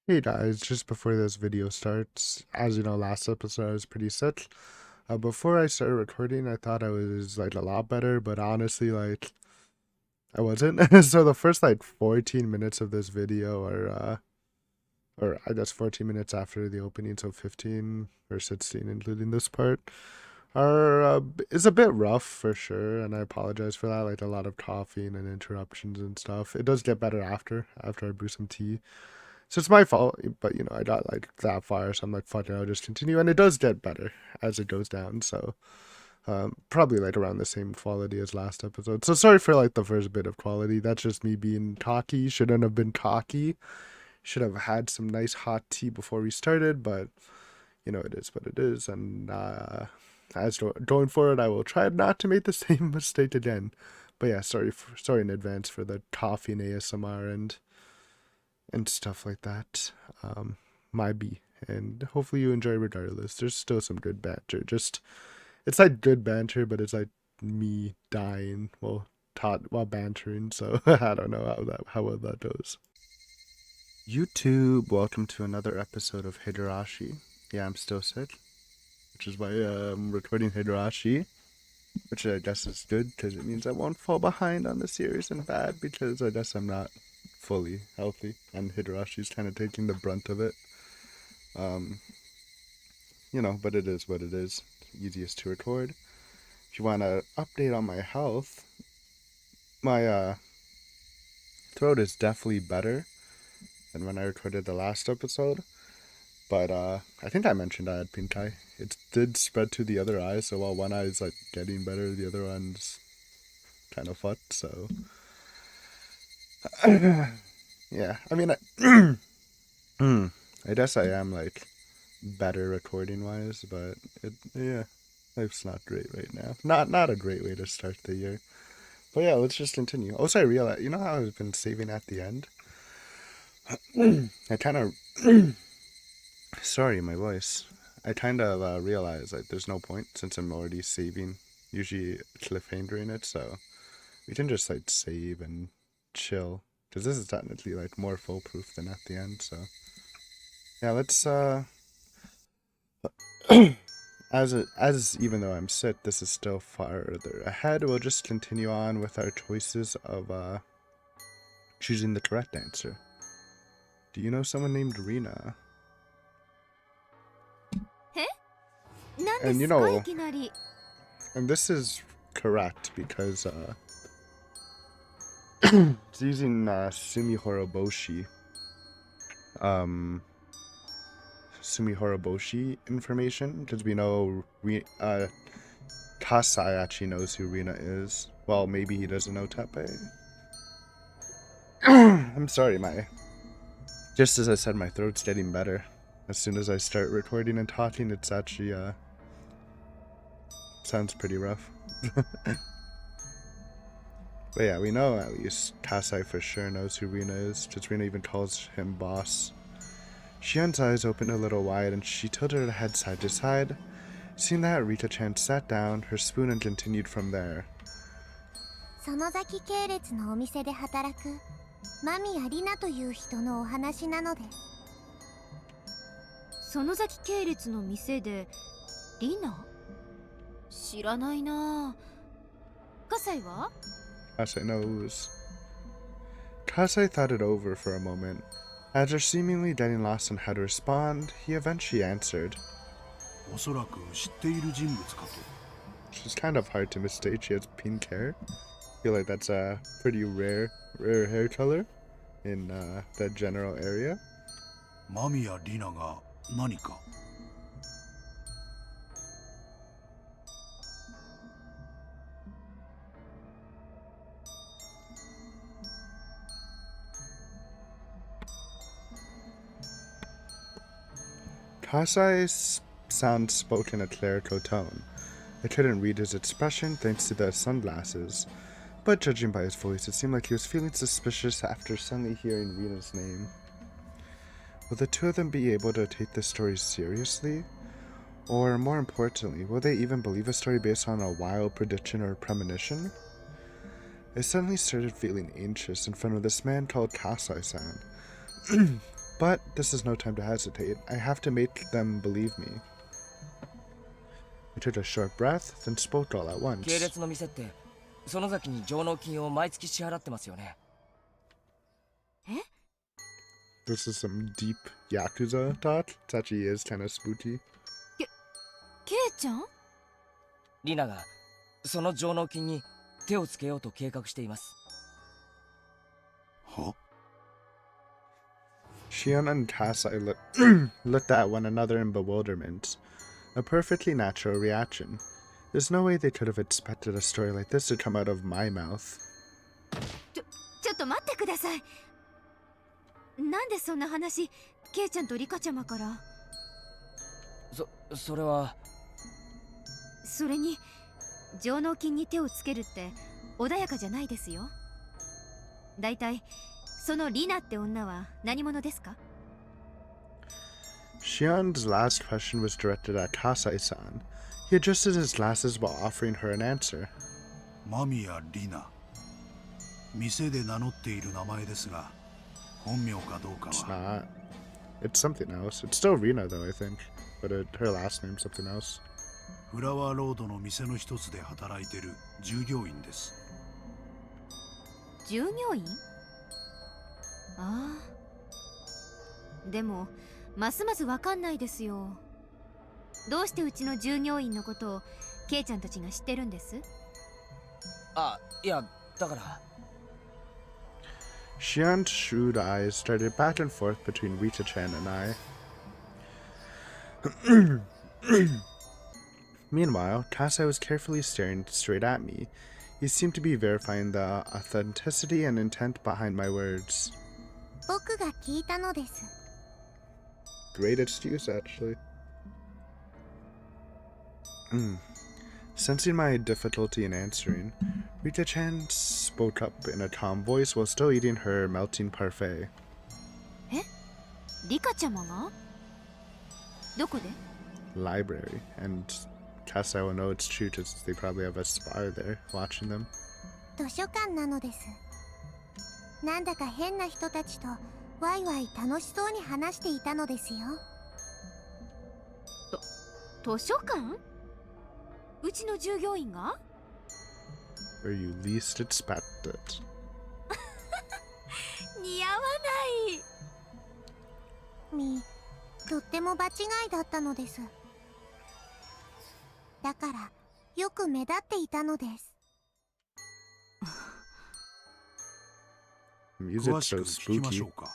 Hey guys, just before this video starts, as you know, last episode I was pretty sick. Before I started recording, I thought I was like a lot better, but honestly, like I wasn't. So the first like 14 minutes of this video or I guess 14 minutes after the opening, so 15 or 16, including this part, are is a bit rough for sure, and I apologize for that. Like a lot of coughing and interruptions and stuff. It does get better after I brew some tea. So it's my fault, but I got like that far, so I'm like, fuck it, I'll just continue. And it does get better as it goes down, so probably like around the same quality as last episode. So sorry for like the first bit of quality. That's just me being cocky. Shouldn't have been cocky. Should have had some nice hot tea before we started, but it is what it is. And going forward, I will try not to make the same mistake again. But yeah, sorry in advance for the coughing ASMR and stuff like that. My B. And hopefully you enjoy regardless. There's still some good banter. Just it's like good banter, but it's like me dying while bantering. So I don't know how well that goes. YouTube, welcome to another episode of Higurashi. Yeah, I'm still sick, which is why I'm recording Higurashi, which I guess is good because it means I won't fall behind on the series, and bad because I guess I'm not fully healthy, and Higurashi's kind of taking the brunt of it. Um, but it is what it is. Easiest to record. If you want to update on my health, my throat is definitely better than when I recorded the last episode. But I think I mentioned I had pink eye. It did spread to the other eye, so while one eye is like getting better, the other one's kind of fucked. So yeah, I mean, I guess I am like better recording wise, but yeah, life's not great right now. Not a great way to start the year. But yeah, let's just continue. Also, I realized, you know how I've been saving at the end? I kind of, sorry, my voice. I kind of realized like there's no point since I'm already saving, usually cliffhangering it, so we can just like save and chill. Because this is technically like more foolproof than at the end, so yeah, let's as even though I'm sick, this is still farther ahead. We'll just continue on with our choices of choosing the correct answer. Do you know someone named RIna? And and this is correct because it's using um, Sumi Horoboshi information because we know Kasai actually knows who RIna is. Well, maybe he doesn't know Tepe. I'm sorry, just as I said, my throat's getting better. As soon as I start recording and talking, it's actually sounds pretty rough. But yeah, we know at least Kasai for sure knows who RIna is, because RIna even calls him boss. Shien's eyes opened a little wide and she tilted her head side to side. Seeing that, Rita-chan sat down, her spoon, and continued from there. その崎系列のお店で働く間宮里奈という人のお話なのです。その崎系列の店でリナ？知らないな。葛西は？ Kasai knows. Kasai thought it over for a moment. After seemingly getting lost on how to respond, he eventually answered. おそらく知っている人物かと。 She's kind of hard to mistake. She has pink hair. I feel like that's a pretty rare hair color in that general area. 間宮里奈が何か。 Kasai's sound spoke in a clerical tone. I couldn't read his expression thanks to the sunglasses, but judging by his voice, it seemed like he was feeling suspicious after suddenly hearing Rina's name. Will the two of them be able to take this story seriously? Or, more importantly, will they even believe a story based on a wild prediction or premonition? I suddenly started feeling anxious in front of this man called Kasai-san. But this is no time to hesitate. I have to make them believe me. I took a short breath, then spoke all at 系 once. 列の店って園崎に上納金を毎月支払ってますよね。 This is some deep Yakuza talk. It actually is kind of spooky. ケイちゃん？リナがその上納金に手をつけようと計画しています。は？ Shion and Kasai looked at one another in bewilderment. A perfectly natural reaction. There's no way they could have expected a story like this to come out of my mouth. ちょっと待ってください。なんでそんな話、ケイちゃんとリカちゃまから？それは。それに、上納金に手をつけるって穏やかじゃないですよ。だいたいそのリナって女は何者ですか？ Shion's last question was directed at Kasai-san. He adjusted his glasses while offering her an answer. 間宮リナ。店で名乗っている名前ですが、本名かどうか It's は。 not. It's something else. It's still RIna though, I think. But her last name's something else. フラワーロードの店の一つで働いてる従業員です。従業員？ああ。でも、ますますわかんないですよ。どうしてうちの従業員のことをケイちゃんたちが知ってるんです？あ、いや、だから。 Shion's shrewd eyes started back and forth between Rita-chan and I. Meanwhile, Kasai was carefully staring straight at me. He seemed to be verifying the authenticity and intent behind my words. 僕が聞いたのです。 Great excuse, actually. Sensing my difficulty in answering, Rita-chan spoke up in a calm voice while still eating her melting parfait. え？リカちゃまが？どこで？ Library, and Kasai will know it's true because they probably have a spy there watching them. 図書館なのです。なんだか変な人たちとワイワイ楽しそうに話していたのですよ。図書館？うちの従業員が？ Where you least expect it. 似合わない。とっても場違いだったのです。だからよく目立っていたのです。Music's 詳し so く聞きまし spooky. ょうか。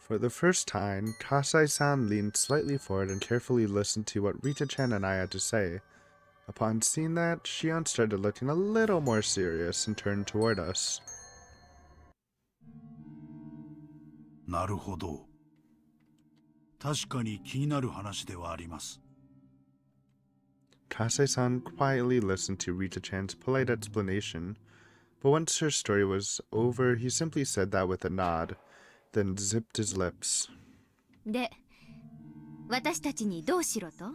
For the first time, Kasai-san leaned slightly forward and carefully listened to what Rita-chan and I had to say. Upon seeing that, Shion started looking a little more serious and turned toward us. なるほど。確かに気になる話ではあります。 Kasai-san quietly listened to Rita-chan's polite explanation, but once her story was over, he simply said that with a nod, then zipped his lips. で、私たちにどうしろと？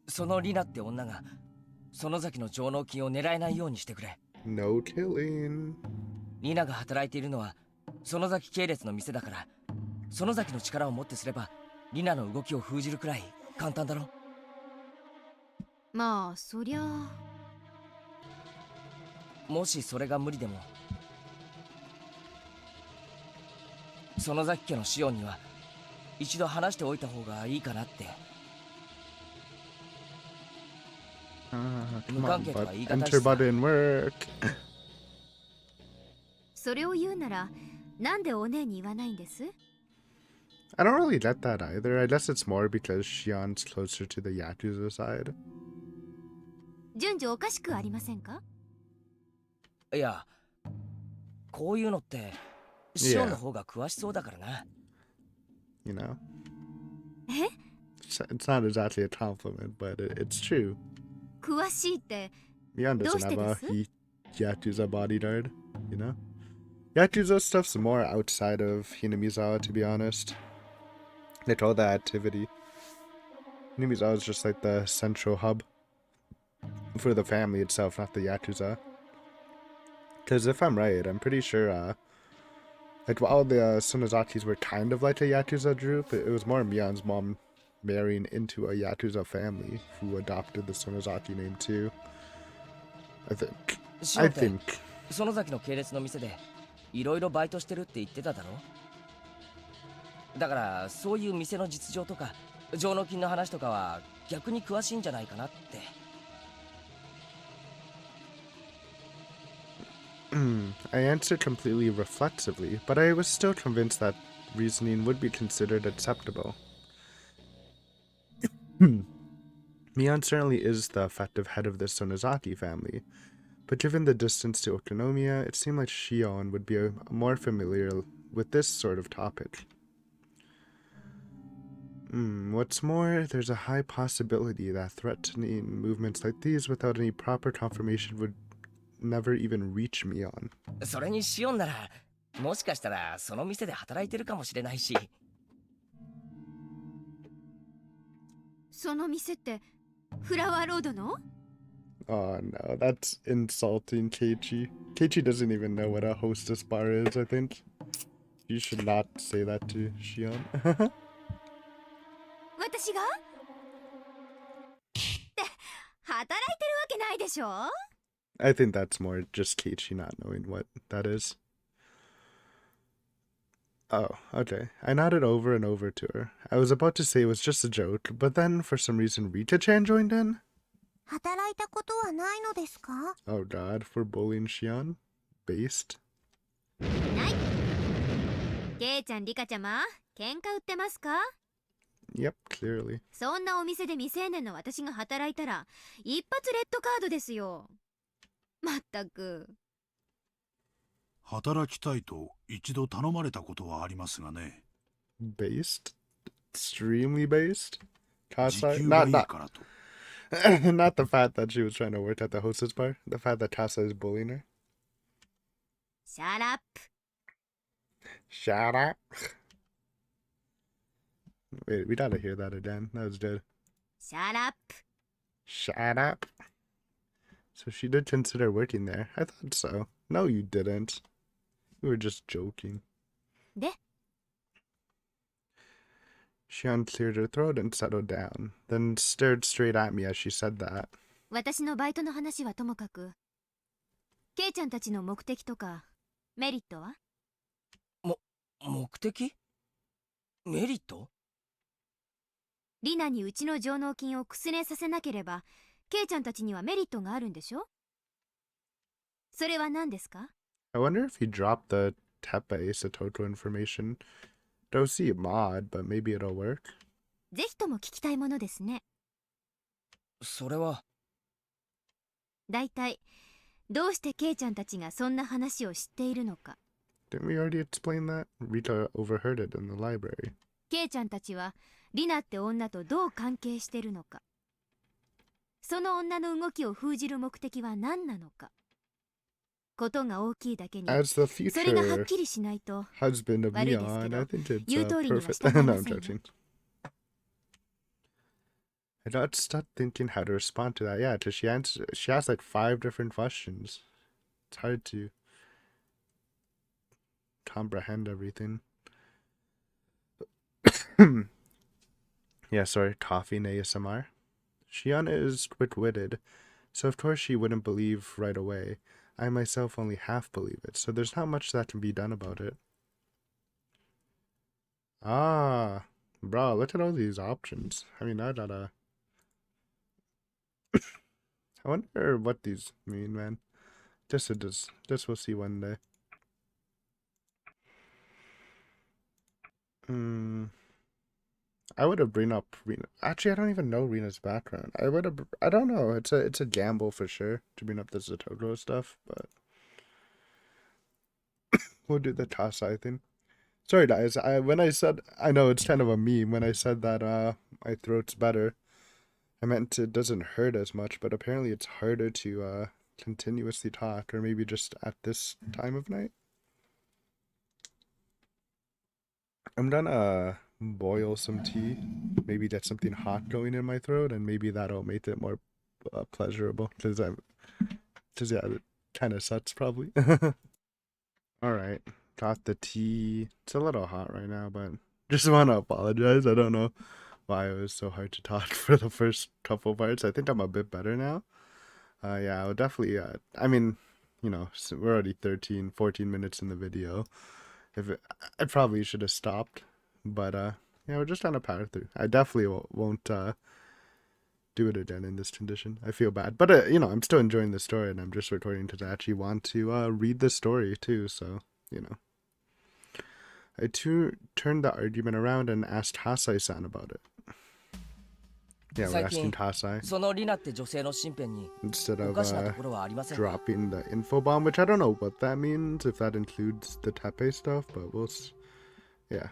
そのリナって女が園崎の上納金を狙えないようにしてくれ。 No killing. リナが働いているのは園崎系列の店だから、園崎の力をもってすればリナの動きを封じるくらい簡単だろ。まあ、そりゃあ。もしそれが無理でも、園崎家のシオンには一度話しておいた方がいいかなって。 Come on, Muganke but とは言い方し enter さ。 button work. それを言うなら、なんでお姉に言わないんです？ I don't really get that either. I guess it's more because Shion's closer to the Yakuza side. 順序おかしくありませんか？いや、こういうのってシオンの方が詳しそうだからな。 You know? え？ It's not exactly a compliment, but it's true. 詳しいって、 Mion どう doesn't して have で a す？ Yakuza bodyguard, you know? Yakuza stuff's more outside of Hinamizawa, to be honest. Like all the activity. Hinamizawa is just like the central hub for the family itself, not the Yakuza. Because if I'm right, I'm pretty sure Like, while the Sonozakis were kind of like a Yakuza group, it was more Mion's mom marrying into a Yakuza family who adopted the Sonozaki name too. I think. シオ I ンって think. 園崎の系列の店でいろいろバイトしてるって言ってただろ。だからそういう店の実情とか上納金の話とかは逆に詳しいんじゃないかなって。I answered completely reflexively, but I was still convinced that reasoning would be considered acceptable. Mion certainly is the effective head of the Sonozaki family, but given the distance to Okonomiya, it seemed like Shion would be more familiar with this sort of topic. What's more, there's a high possibility that threatening movements like these without any proper confirmation would never even reach Mion. それにシオンならもしかしたらその店で働いてるかもしれないし。その店ってフラワーロードの？ Oh no, that's insulting Keiichi. Keiichi doesn't even know what a hostess bar is, I think. You should not say that to Shion. 私が？って働いてるわけないでしょ。 I think that's more just Keiichi not knowing what that is. Oh, okay. I nodded over and over to her. I was about to say it was just a joke, but then for some reason Rita-chan joined in. 働いたことはないのですか？ Oh god, for bullying Shion? Based? ない。ケイちゃん、リカちゃま、喧嘩売ってますか？ Yep, clearly. そんなお店で未成年の私が働いたら一発レッドカードですよ。まったく。働きたいと一度頼まれたことはありますがね。Based? Extremely based? 時 Kasai? 給がいいからと。Not the fact that she was trying to work at the hostess bar. The fact that Kasa is bullying her. シャラップ。 Shut up. Wait, we gotta hear that again. That was good. シャラップ。 Shut up. So she did consider working there. I thought so. No, you didn't. You were just joking. で、 Shion cleared her throat and settled down, then stared straight at me as she said that. 私のバイトの話はともかく、ケイちゃんたちの目的とかメリットは？目的？メリット？リナにうちの上納金をくすねさせなければ、ケイちゃんたちにはメリットがあるんでしょ？それは何ですか？ I wonder if he dropped the Teppei Satoto information. Don't seem odd, but maybe it'll work. ぜひとも聞きたいものですね。それは。だいたいどうしてケイちゃんたちがそんな話を知っているのか。 Didn't we already explain that? Rita overheard it in the library. ケイちゃんたちはリナって女とどう関係してるのか。その女の動きを封じる目的は何なのか。ことが大きいだけに、 As the それがはっ future きりしないと。 husband of 悪いですけど、 Mion, I think it's 言う通りには perfect. 従い No, ま I'm せんよ。 joking. I got stuck thinking how to respond to that. Yeah, because she asked like 5 different questions. It's hard to comprehend everything. Yeah, sorry, coffee and ASMR. Shion is quick-witted, so of course she wouldn't believe right away. I myself only half believe it, so there's not much that can be done about it. Ah, bro, look at all these options. I mean, I gotta... I wonder what these mean, man. Just we'll see one day. I would have bring up Rina. Actually, I don't even know Rina's background. I don't know. It's a gamble for sure to bring up the Zatoko stuff, but we'll do the Kasai thing. Sorry guys, I know it's kind of a meme when I said that my throat's better. I meant it doesn't hurt as much, but apparently it's harder to continuously talk, or maybe just at this time of night. I'm gonna boil some tea, maybe get something hot going in my throat, and maybe that'll make it more pleasurable, because yeah, it kind of sucks probably. Alright, Got the tea. It's a little hot right now, but just want to apologize. I don't know why it was so hard to talk for the first couple parts. I think I'm a bit better now. Yeah, I'll definitely, I mean, so we're already 13, 14 minutes in the video. I probably should have stopped, but, yeah, we're just trying to power through. I definitely won't, do it again in this condition. I feel bad, but, I'm still enjoying the story, and I'm just recording because I actually want to, read the story, too, so, I turned the argument around and asked Hasai-san about it. Yeah, we're 最 asking 近 Hasai そのリナって女性の身辺に instead お of かしなところはありませんか dropping the info bomb, which I don't know what that means, if that includes the Tepe stuff, but yeah.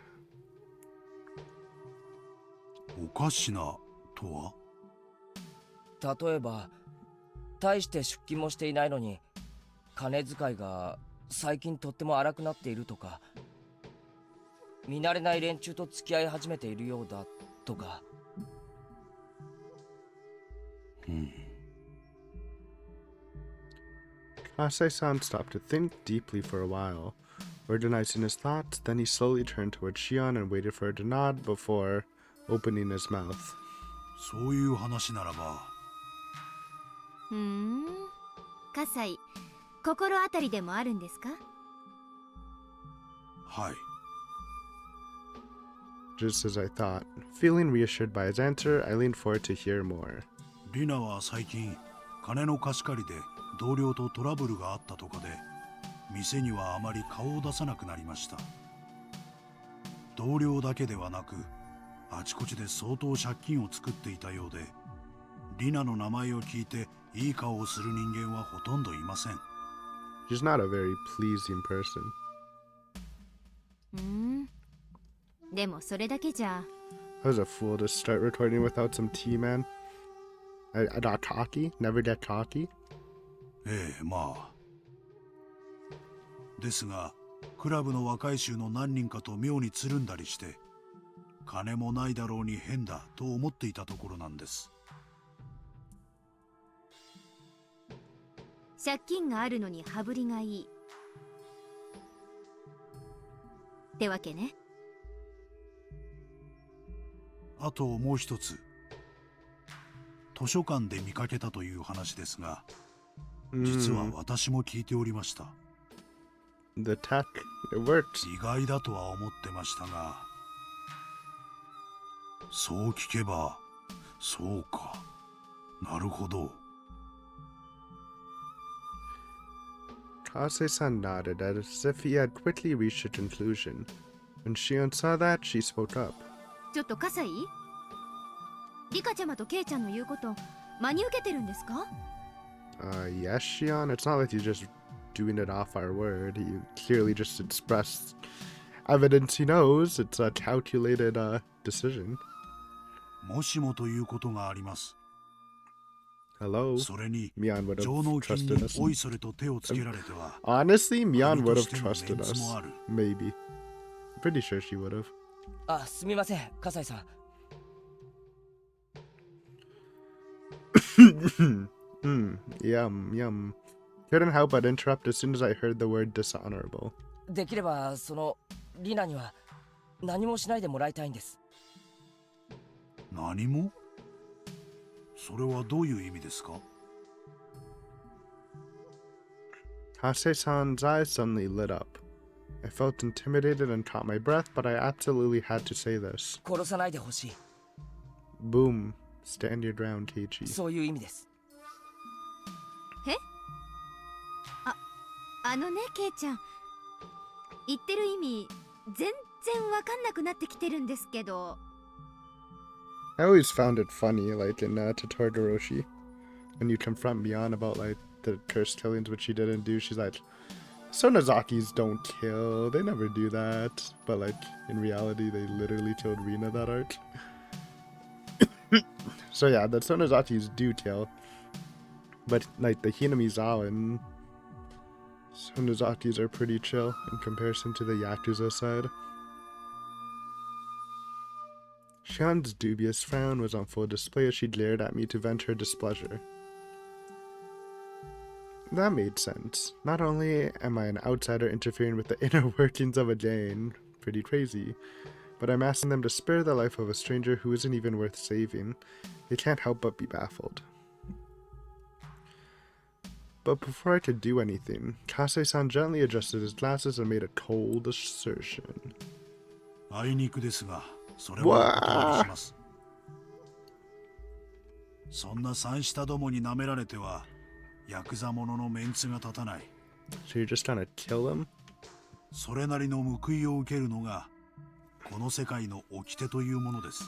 おかしなとは？例えば大して出勤もしていないのに金遣いが最近とっても荒くなっているとか、見慣れない連中と付き合い始めているようだとか。Hasai-san stopped to think deeply for a while, organizing his thoughts, then he slowly turned towards Shion and waited for her to nod before opening his mouth. そういう話ならば、葛西、心当たりでもあるんですか？はい。Just as I thought. Feeling reassured by his answer, I leaned forward to hear more. リナは最近金の貸し借りで同僚とトラブルがあったとかで、店にはあまり顔を出さなくなりました。同僚だけではなく、あちこちで相当借金を作っていたようで、リナの名前を聞いていい顔をする人間はほとんどいません。She's not a very pleasing person. でもそれだけじゃ。I was a fool to start recording without some tea, man. I got cocky. Never get cocky. ええ、まあ。ですが、クラブの若い衆の何人かと妙につるんだりして、金もないだろうに変だと思っていたところなんです。借金があるのに羽振りがいい。ってわけね。あともう一つ。図書館で見かけたという話ですが、実は私も聞いておりました。The tech, it works. 意外だとは思ってましたが、そう聞けば、そうか。なるほど。Kase-san nodded as if he had quickly reached a conclusion. When Shion saw that, she spoke up. ちょっと葛西、リカちゃまとケイちゃんの言うこと真に受けてるんですか？ Yes, Shion. It's not like he's just doing it off our word. He clearly just expressed evidence he knows. It's a calculated decision. もしもということがあります。 Hello. それに、 Mion would 上 have 納金 trusted に us. おいそれと手をつけられては、 Honestly, Mion would have 国としての trusted メンツ us. もある。 Maybe. Pretty sure she would have. あ、すみません、葛西さん。Yum. Couldn't help but interrupt as soon as I heard the word dishonorable. できればそのリナには何もしないでもらいたいんです。何も？それはどういう意味ですか？ Hase-san's eyes suddenly lit up. I felt intimidated and caught my breath, but I absolutely had to say this. 殺さないでほしい。 Boom. Stand your ground, Keiichi. そういう意味です。あのね、ケイちゃん。言ってる意味、全然わかんなくなってきてるんですけど。I always found it funny, like in Totoroshi, when you confront Mion about like the cursed killings, which she didn't do. She's like, Sonozakis don't kill. They never do that. But like in reality, they literally killed RIna that arc. So yeah, the Sonozakis do kill, but like the Hinamizawa and Sonozakis are pretty chill in comparison to the Yakuza side. Shion's dubious frown was on full display as she glared at me to vent her displeasure. That made sense. Not only am I an outsider interfering with the inner workings of a Jane, pretty crazy, but I'm asking them to spare the life of a stranger who isn't even worth saving. They can't help but be baffled. But before I could do anything, Kase-san gently adjusted his glasses and made a cold assertion. あいにくですが、それはお断りします。そんな三下どもに舐められては、ヤクザ者のメンツが立たない。So you're just trying to kill him? それなりの報いを受けるのが、この世界の掟というものです。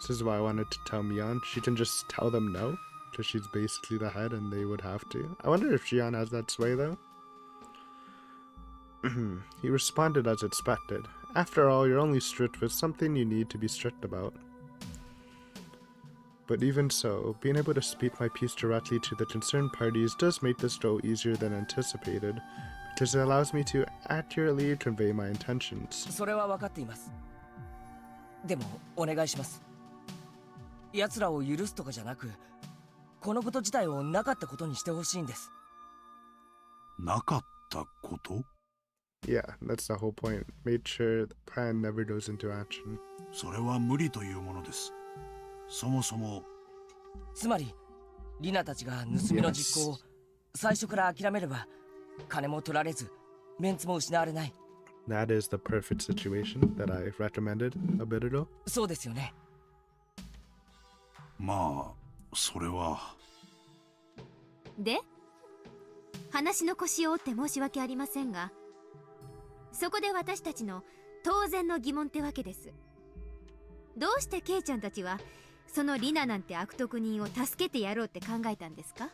This is why I wanted to tell Mion. She can just tell them no, because she's basically the head and they would have to. I wonder if Shion has that sway though. He responded as expected. After all, you're only strict with something you need to be strict about. But even so, being able to speak my piece directly to the concerned parties does make this go easier than anticipated, because it allows me to accurately convey my intentions. それは分かっています。でもお願いします。奴らを許すとかじゃなく、このこと自体をなかったことにしてほしいんです。なかったこと？ Yeah, that's the whole point. Made sure the plan never goes into action. それは無理というものです。そもそも。つまり、リナたちが盗みの実行を最初から諦めれば、金も取られず、メンツも失われない。That is the perfect situation that I recommended a bit ago. そうですよね。まあ、それは。で、話の腰を折って申し訳ありませんが、そこで私たちの当然の疑問ってわけです。どうしてケイちゃんたちはそのリナなんて悪徳人を助けてやろうって考えたんですか？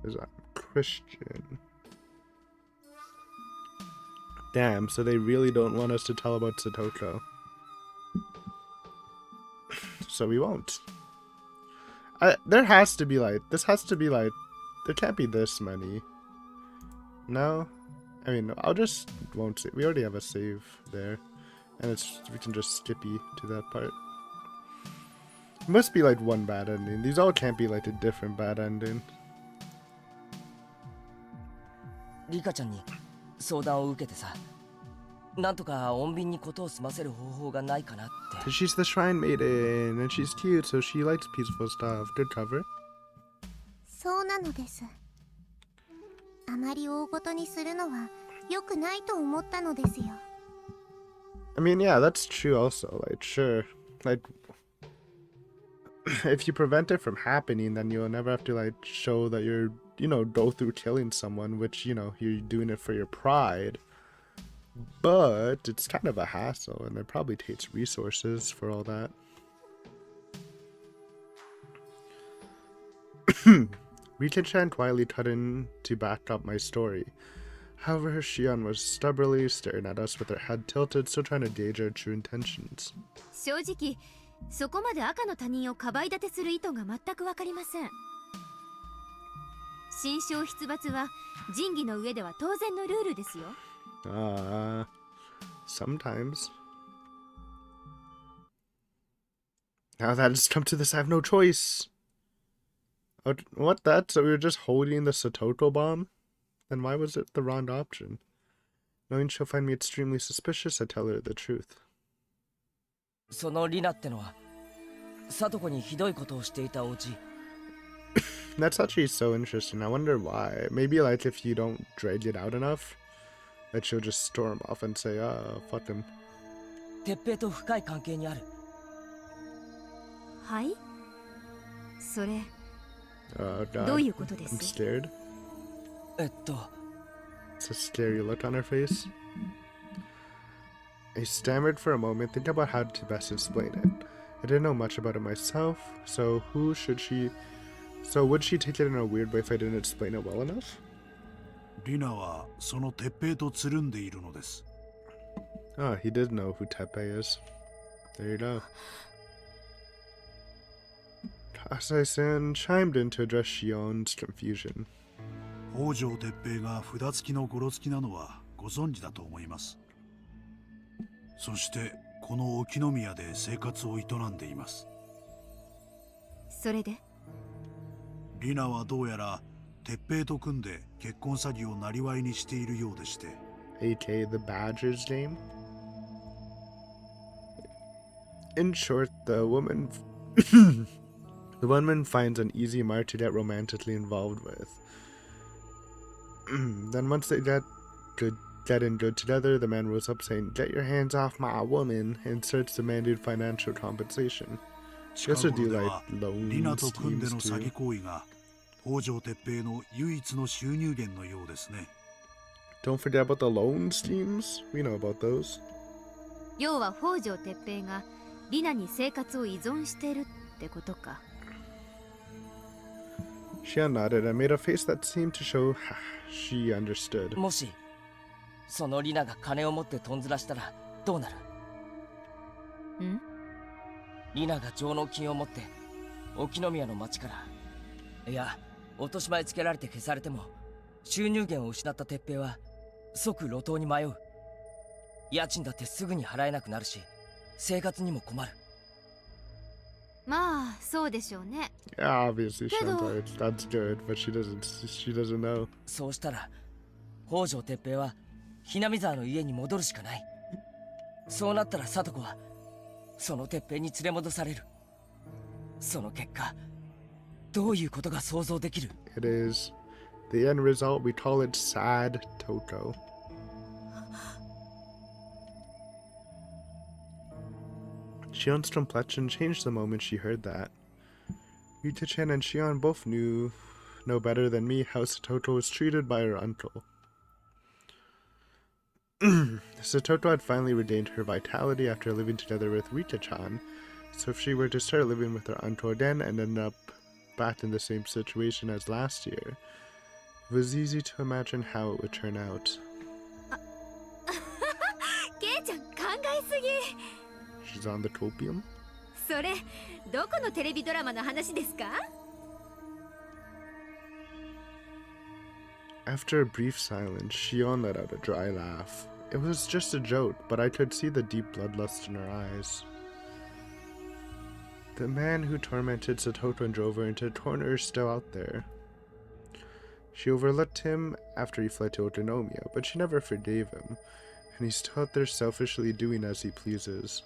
Is a Christian. Damn, so they really don't want us to tell about Satoko. So we won't. There has to be like, this has to be like, there can't be this many. No? I mean, won't save. We already have a save there. And we can just skippy to that part. It must be like one bad ending. These all can't be like a different bad ending. リカちゃんに相談を受けてさ、なんとか穏便にことを済ませる方法がないかなって。 Cause she's the shrine maiden, and she's cute, so she likes peaceful stuff. Good cover. そうなのです。あまり大ごとにするのは良くないと思ったのですよ。I mean, yeah, that's true also. Like, sure. Like, if you prevent it from happening, then you'll never have to, like, show that you're, go through killing someone, which, you're doing it for your pride. But it's kind of a hassle, and it probably takes resources for all that. Rika-chan quietly cut in to back up my story. However, Shion was stubbornly staring at us with her head tilted, still trying to gauge our true intentions. 正直、そこまで赤の他人をかばい立てする意図が全くわかりません。心証出罰は仁義の上では当然のルールですよ。Sometimes. Now that it's come to this, I have no choice. What that? So we were just holding the Satoko bomb? Then why was it the wrong option? Knowing she'll find me extremely suspicious, I tell her the truth. そのリナってのは、サトコにひどいことをしていたおじ。That's actually so interesting. I wonder why. Maybe like if you don't drag it out enough, that she'll just storm off and say, fuck him. 鉄平と深い関係にある。はい？それ、God. どういうことで I'm す？ scared. It's a scary look on her face. I stammered for a moment, thinking about how to best explain it. I didn't know much about it myself, so would she take it in a weird way if I didn't explain it well enough? リナはその鉄平とつるんでいるのです。Oh, he did know who Teppei is. There you go. Kasai-san chimed in to address Shion's confusion. 北条鉄平が札付きのゴロ付きなのはご存知だと思います。そしてこの沖宮で生活を営んでいます。それで？リナはどうやら鉄平と組んで結婚詐欺を生業にしているようでして。 aka the Badger's name. In short, the woman the woman finds an easy mark to get romantically involved with. Then once they get in good together, the man rose up saying, "Get your hands off my woman," and starts demanding financial compensation. 近 Guess 頃 would do で like は loan リナと組んで schemes の詐 too. 欺行為が北条鉄平の唯一の収入源のようですね。 Don't forget about the loan schemes. We know about those. 要は北条哲平がリナに生活を依存してるってことか。Shion nodded and made a face that seemed to show she understood. もしそのリナが金を持ってとんずらしたらどうなる？ん？リナが上納金を持って沖宮の町から、いや落とし前つけられて消されても収入源を失った鉄平は即路頭に迷う。家賃だってすぐに払えなくなるし生活にも困る。まあそうでしょうね。 Yeah, obviously, Pero- Shion's like, that's good, but she doesn't know. そうしたら北条鉄平はひなみ沢の家に戻るしかない。そうなったら聡子はその鉄平に連れ戻される。その結果どういうことが想像できる？ It is the end result. We call it sad Toto. Shion's complexion changed the moment she heard that. Yuta-chan and Shion both know better than me how Satoto was treated by her uncle. Satoto had finally regained her vitality after living together with Rita-chan, so if she were to start living with her uncle again and end up back in the same situation as last year, it was easy to imagine how it would turn out. ケイちゃん考えすぎ。 She's on the copium? それどこのテレビドラマの話ですか？ After a brief silence, Shion let out a dry laugh. It was just a joke, but I could see the deep bloodlust in her eyes. The man who tormented Satoto and drove her into a corner is still out there. She overlooked him after he fled to Otonomiya, but she never forgave him, and he's still out there selfishly doing as he pleases.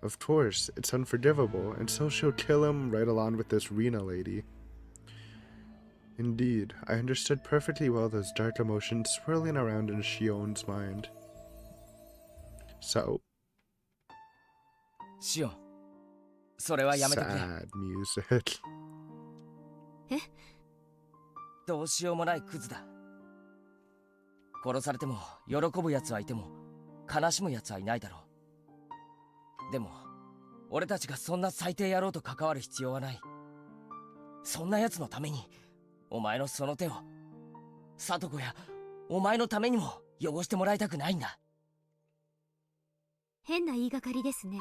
Of course, it's unforgivable, and so she'll kill him right along with this RIna lady. Indeed, I understood perfectly well those dark emotions swirling around in Shion's mind. So, シオン、それはやめてくれ。 sad music. どうしようもないクズだ。殺されても喜ぶ奴はいても悲しむ奴はいないだろう。でも俺たちがそんな最低野郎と関わる必要はない。そんな奴のためにお前のその手を聡子やお前のためにも汚してもらいたくないんだ。変な言いがかりですね。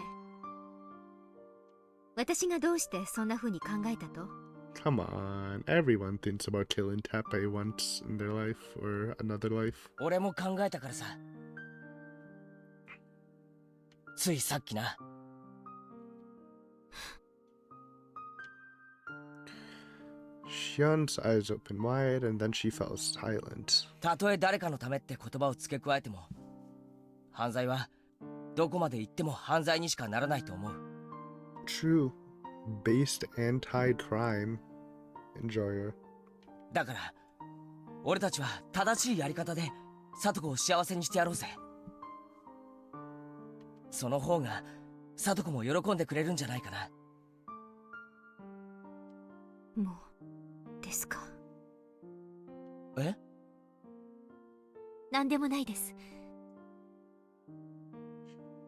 私がどうしてそんな風に考えたと？ Come on, everyone thinks about killing Teppei once in their life or another life. 俺も考えたからさ。ついさっきな。Shion's eyes opened wide, and then she fell silent. たとえ誰かのためって言葉を付け加えても、犯罪はどこまで行っても犯罪にしかならないと思う。 True. Based anti-crime. Enjoyer. だから俺たちは正しいやり方で聡子を幸せにしてやろうぜ。その方が聡子も喜んでくれるんじゃないかな。もうですか？え？なんでもないです。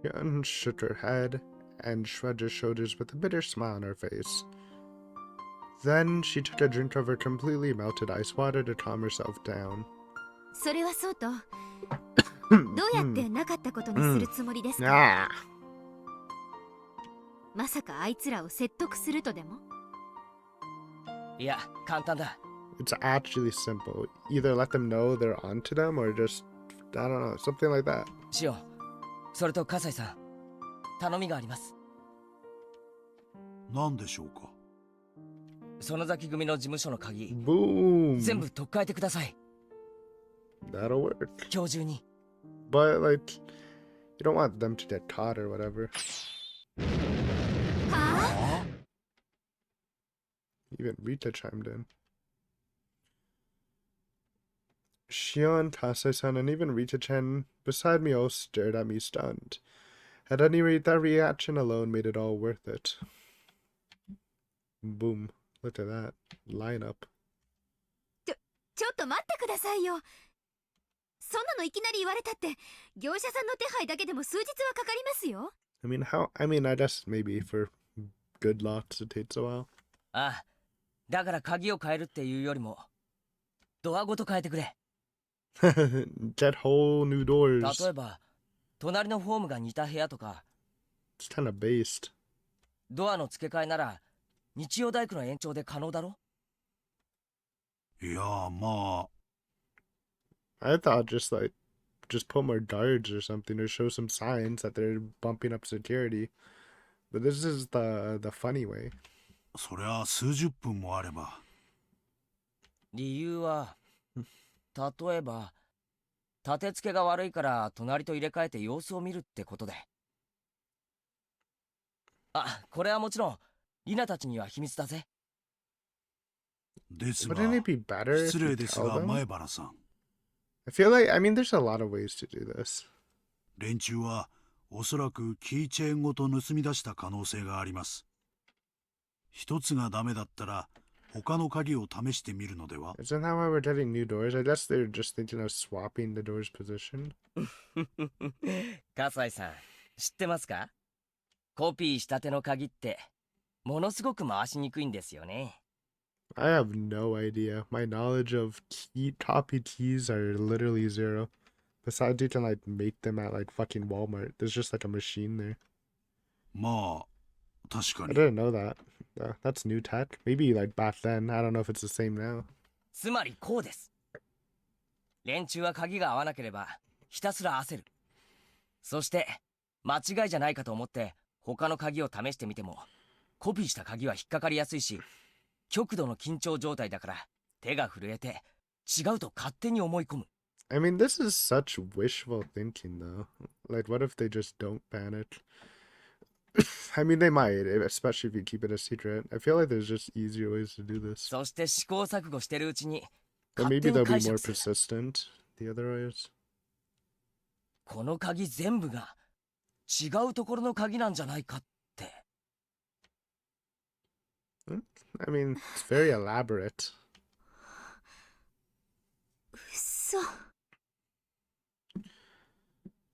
Shion shook her head and shrugged her shoulders with a bitter smile on her face. Then she took a drink of her completely melted ice water to calm herself down. それはそうと、どうやってなかったことにするつもりですか？ Ah! まさかあいつらを説得するとでも？いや簡単だ。 It's actually simple. Either let them know they're onto them or just, I don't know, something like that. シオン、それと葛西さん、頼みがあります。何でしょうか。園崎組の事務所の鍵、全 Boom. 部取っ替えてください。 That'll work. 今日中に。 But, like, you don't want them to get caught or whatever. はあ Even Rita chimed in. Shion, Tasai-san, and even Rita-chan beside me all stared at me stunned. At any rate, that reaction alone made it all worth it. Boom. Look at that. Lineup. ちょっと待ってくださいよ。そんなのいきなり言われたって、業者さんの手配だけでも数日はかかりますよ。I guess maybe for good lots it takes a while. ああ、だから鍵を変えるっていうよりも、ドアごと変えてくれ。Get whole new 例 doors. えば、隣のフォームが似た部屋とか、 It's kind of based. ドアの付け替えなら、日曜大工の延長で可能だろ。いや、まあ、 I thought just put more guards or something or show some signs that they're bumping up security. But this is the funny way. そりゃ数十分もあれば。理由は、例えば、立て付けが悪いから隣と入れ替えて様子を見るってことで。あ、これはもちろん、リナたちには秘密だぜ。ですが、 Wouldn't it be better 失 if you 礼です tell が、 them? 前原さん。 I feel like, there's a lot of ways to do this. 連中はおそらくキーチェーンごと盗み出した可能性があります。一つがダメだったら他の鍵を試してみるのでは？ Isn't that why we're getting new doors? I guess they're just thinking of swapping the doors position. 笠井さん、知ってますか？コピーしたての鍵って、ものすごく回しにくいんですよね。I have no idea. My knowledge of copy keys are literally zero. Besides, you can make them at fucking Walmart. There's just a machine there. まあ、確か I に。 didn't know that. That's new tech. Maybe back then. I don't know if it's the same now. つまりこうです。連中は鍵が合わなければ、ひたすら焦る。そして、間違いじゃないかと思って、他の鍵を試してみても、コピーした鍵は引っかかりやすいし、極度の緊張状態だから、手が震えて、違うと勝手に思い込む。This is such wishful thinking, though. What if they just don't ban it? They might, especially if you keep it a secret. I feel like there's just easier ways to do this. そして試行錯誤してるうちに、 Or 勝 maybe 手 they'll に be 解 more 釈する。 persistent. The other ways. この鍵全部が、違うところの鍵なんじゃないかって。It's very elaborate. 嘘。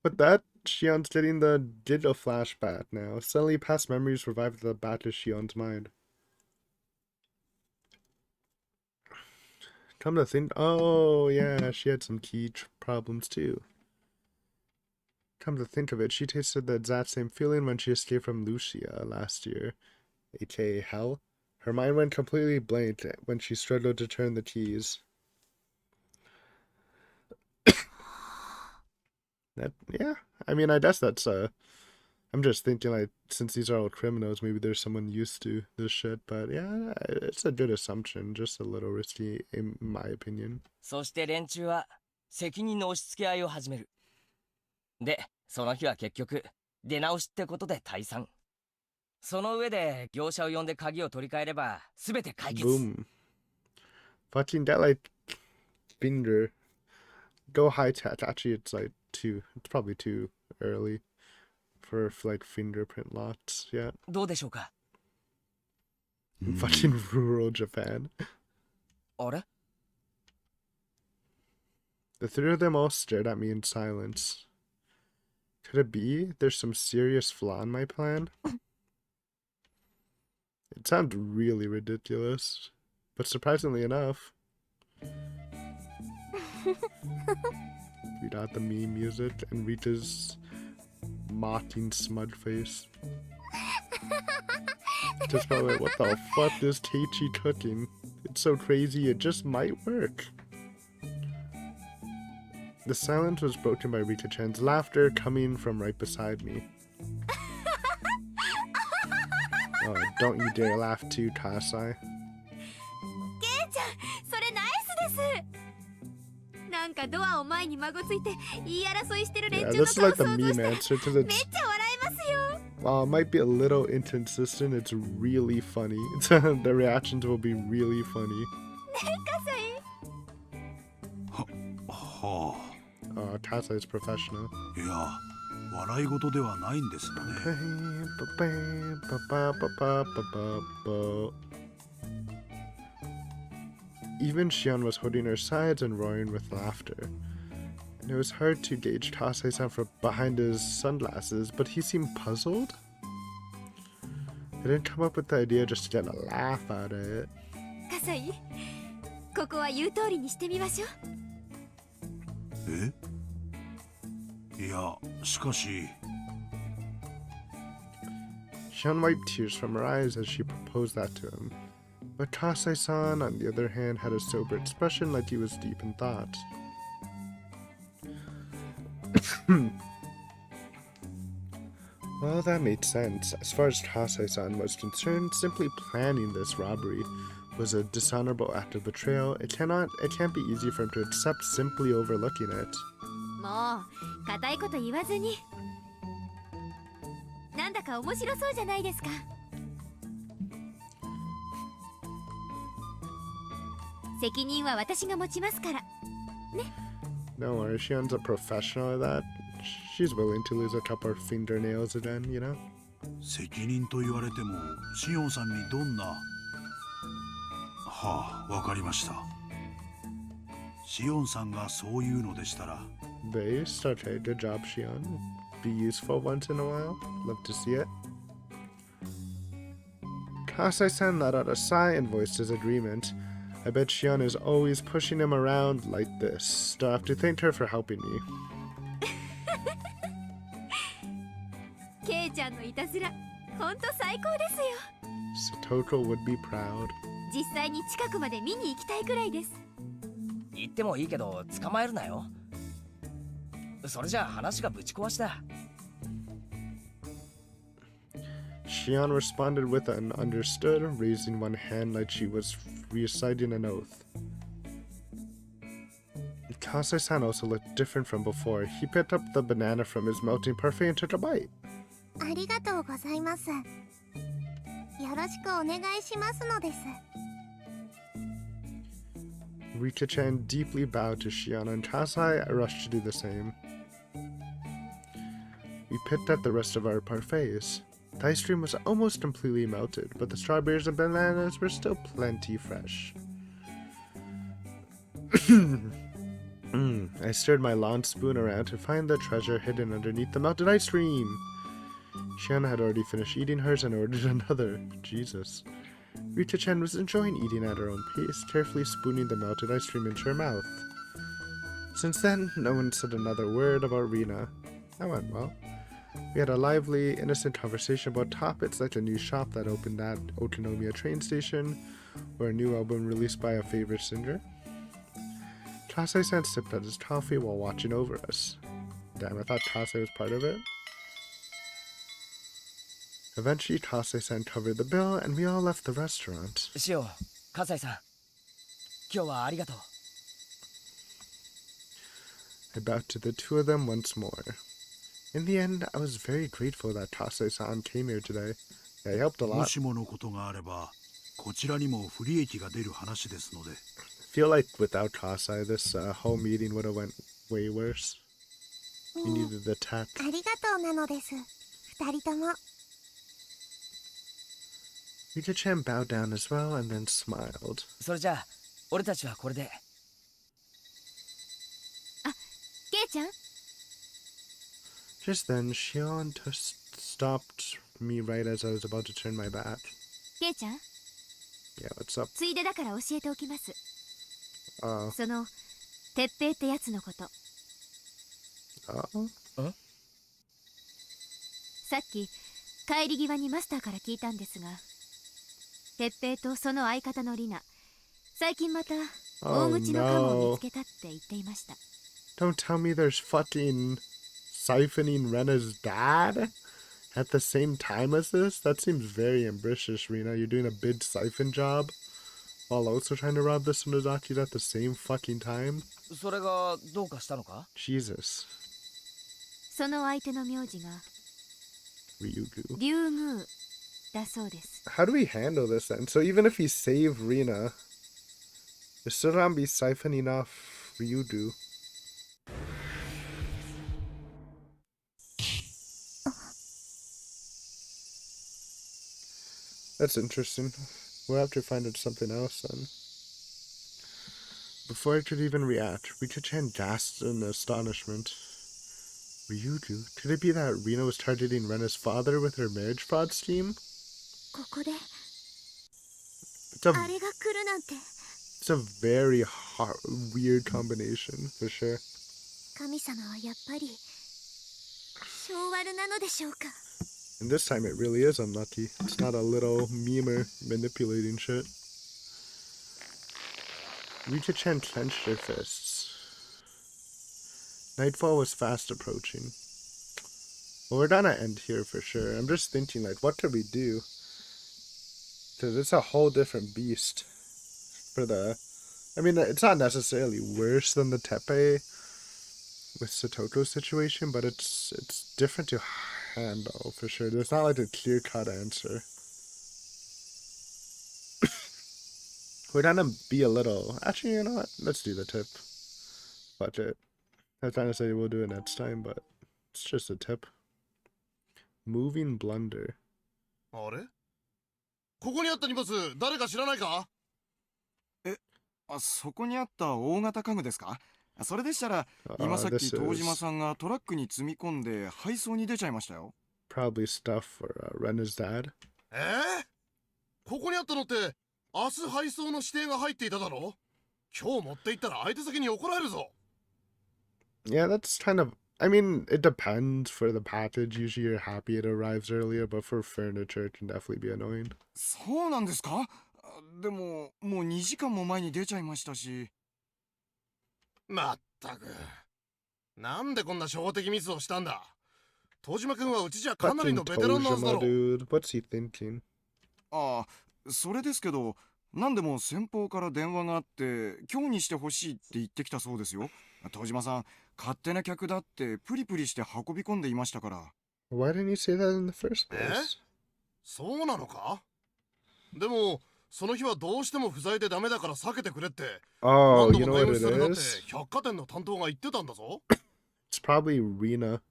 With that, Shion's getting the digital flashback now. Suddenly, past memories revive at the back of Shion's mind. Come to think, oh yeah, she had some key problems too. Come to think of it, she tasted the exact same feeling when she escaped from Lucia last year, aka hell. Her mind went completely blank when she struggled to turn the keys. Yeah, I guess that's I'm just thinking since these are all criminals, maybe there's someone used to this shit, but yeah, it's a good assumption, just a little risky in my opinion. そして連中は責任の押し付け合いを始める。で、その日は結局出直しってことで退散。その上で業者を呼んで鍵を取り替えれば全て解決。 Boom. Fucking that finger. Go high tech. Actually, it's probably too early for fingerprint lots yet. どうでしょうか？ Fucking rural Japan. あれ？ The three of them all stared at me in silence. Could it be there's some serious flaw in my plan? It sounds really ridiculous, but surprisingly enough. We got the meme music and Rita's mocking smug face. Just probably what the fuck is Teichi cooking? It's so crazy it just might work. The silence was broken by Rika-chan's laughter coming from right beside me. Oh, don't you dare laugh too, Kasai. ですなんかドアを前に孫ついて言い争いしてる連 Yeah, 中の this is 顔 like the 想像し meme たら answer to めっ the. ちゃ笑いますよ While it might be a little inconsistent, it's really funny. The reactions will be really funny. は Oh, Tasa is professional. あ、いや、笑い事ではないんですがね。Even Shion was holding her sides and roaring with laughter. And it was hard to gauge Tasei-san from behind his sunglasses, but he seemed puzzled. I didn't come up with the idea just to get a laugh out of it. 葛西ここは言う通りにしてみましょうえいや、しかし。 Shion wiped tears from her eyes as she proposed that to him. But Tasei-san, on the other hand, had a sober expression like he was deep in thought. Well, that made sense. As far as Tasei-san was concerned, simply planning this robbery was a dishonorable act of betrayal. It can't be easy for him to accept simply overlooking it. もう固いこと言わずになんだか面白そうじゃないですか責任は私が持ちますから Don't worry, Shion's a professional at that. She's willing to lose a couple of fingernails again, you know? 責任と言われても、シオンさんにどんな。はあ、わかりました。シオンさんがそう言うのでしたら。Base, okay, good job, Shion. Be useful once in a while. Love to see it. Kasai-san let out a sigh and voiced his agreement. I bet Shion is always pushing him around like this. Still have to thank her for helping me. ケイちゃんのいたずらほんと最高ですよ Satoko would be proud. 実際に近くまで見に行きたいくらいです言ってもいいけど捕まえるなよ。それじゃあ話がぶち壊しだ。Shion responded with an understood, raising one hand like she was reciting an oath. Kasai-san also looked different from before. He picked up the banana from his melting parfait and took a bite. ありがとうございます。よろしくお願いしますのです。Rika-chan deeply bowed to Shion and Kasai. I rushed to do the same. We picked at the rest of our parfaits. The ice cream was almost completely melted, but the strawberries and bananas were still plenty fresh. I stirred my lawn spoon around to find the treasure hidden underneath the melted ice cream. Shion had already finished eating hers and ordered another. Jesus. Rita-chan was enjoying eating at her own pace, carefully spooning the melted ice cream into her mouth. Since then, no one said another word about RIna. That went well. We had a lively, innocent conversation about topics like a new shop that opened at Okinomiya train station, or a new album released by a favorite singer. Kasei-san sipped at his coffee while watching over us. Damn, I thought Kasei was part of it. Eventually, Kasei-san covered the bill, and we all left the restaurant. シオン、葛西さん、今日はありがとう。I bowed to the two of them once more. In the end, I was very grateful that Kasei-san came here today. Yeah, he helped a も lot. しものことがあれば、こちらにも不利益が出る話ですので。I feel like without Kasei, this whole meeting would have went way worse. He needed the tech. ありがとうなのです。二人とも。Rita-chan bowed down as well and then smiled. それじゃあ、俺たちはこれで。ケイちゃん Just then, Shion just stopped me right as I was about to turn my back. ケイちゃん Yeah, what's up? ついでだから教えておきます Uh, その鉄平ってやつのこと さっき帰り際にマスターから聞いたんですが鉄平とその相方のリナ最近また大 oh 口のカモを見 no. つけたって言っていました Don't tell me there's fucking siphoning Rena's dad at the same time as this? That seems very ambitious, RIna. You're doing a big siphon job? while also trying to rob the Sonozakis at the same fucking time? それがどうかしたのか？ Jesus. その相手の名字が Ryugu. 竜宮だそうです。 How do we handle this then? So even if he save RIna, they're still gonna be siphoning off Ryugu. That's interesting. We'll have to find out something else then. Before I could even react, Rika-chan gasped in astonishment. Ryugu? Could it be that RIna was targeting Rena's father with her marriage fraud scheme? ここで It's a, あれが来るなんて。 it's a very weird combination, for sure. 神様はやっぱり性悪なのでしょうか。 And this time it really is unlucky. It's not a little memer manipulating shit. Rika-chan clenched her fists. Nightfall was fast approaching. Well, we're gonna end here for sure. I'm just thinking, like, what could we do? Because it's a whole different beast. For the... I mean, it's not necessarily worse than the Tepe with Satoko's situation, but it's different to handle, for sure. There's not, like, a clear-cut answer. We're gonna be a little... Actually, you know what? Let's do the tip. Fuck it. I was trying to say we'll do it next time, but it's just a tip. Moving blunder. あれここにあった荷物誰か知らないか？あそこにあった大型家具ですか？それでしたら今さっ This き東島 is さんがトラックに積み込んで配送に出ちゃいましたよ。 probably stuff for Rena's dad. ここにあったのって明日配送の指定が入っていただろ？今日持って行ったら相手先に怒られるぞ。 Yeah, that's kind of... I mean, it depends. For the package, usually you're happy it arrives earlier, but for furniture, it can definitely be annoying. そうなんですか？でももう2時間も前に出ちゃいましたし。まったく。なんでこんな初歩的ミスをしたんだ？戸島君はうちじゃかなり Fucking のベテランのはずだ Tojima, ろ。 dude. What's he thinking? ああ、それですけど、何でも先方から電話があって今日にしてほしいって言ってきたそうですよ。東島さん、勝手な客だってプリプリして運び込んでいましたから。 Why didn't you say that in the first え？ place? そうなのか？でもその日はどうしても不在でダメだから避けてくれって Oh, 何 you 度 know も what 電話 it されたって is? 百貨店の担当が言ってたんだぞ。 It's probably RIna.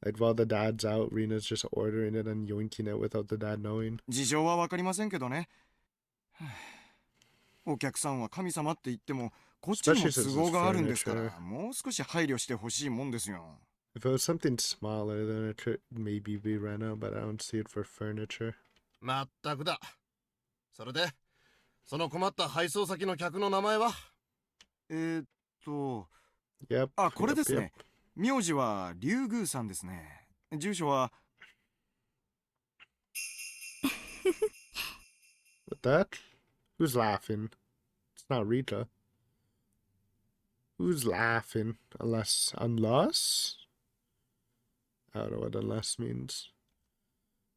Like, while the dad's out, RIna's just ordering it and yoinking it without the dad knowing. 事情はわかりませんけどね。はあ、お客さんは神様って言ってもこっちにも都合があるんですから、もう少し配慮してほしいもんですよ。 If it was something smaller, then it could maybe be Rena, but I don't see it for furniture. まったくだ。それでその困った配送先の客の名前は？ Yep. あ、これです yep, ね。名字は竜宮さんですね。住所は What that? Who's laughing? It's not Rita. Who's laughing? Unless? I don't know what unless means.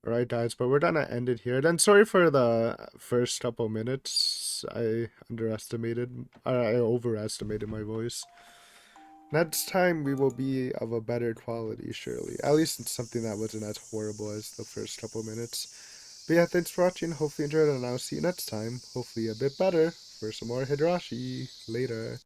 Alright guys, but we're gonna end it here. Then sorry for the first couple minutes. I overestimated my voice. Next time we will be of a better quality, surely. At least it's something that wasn't as horrible as the first couple minutes. But yeah, thanks for watching. Hopefully you enjoyed it, and I'll see you next time. Hopefully a bit better for some more Higurashi. Later.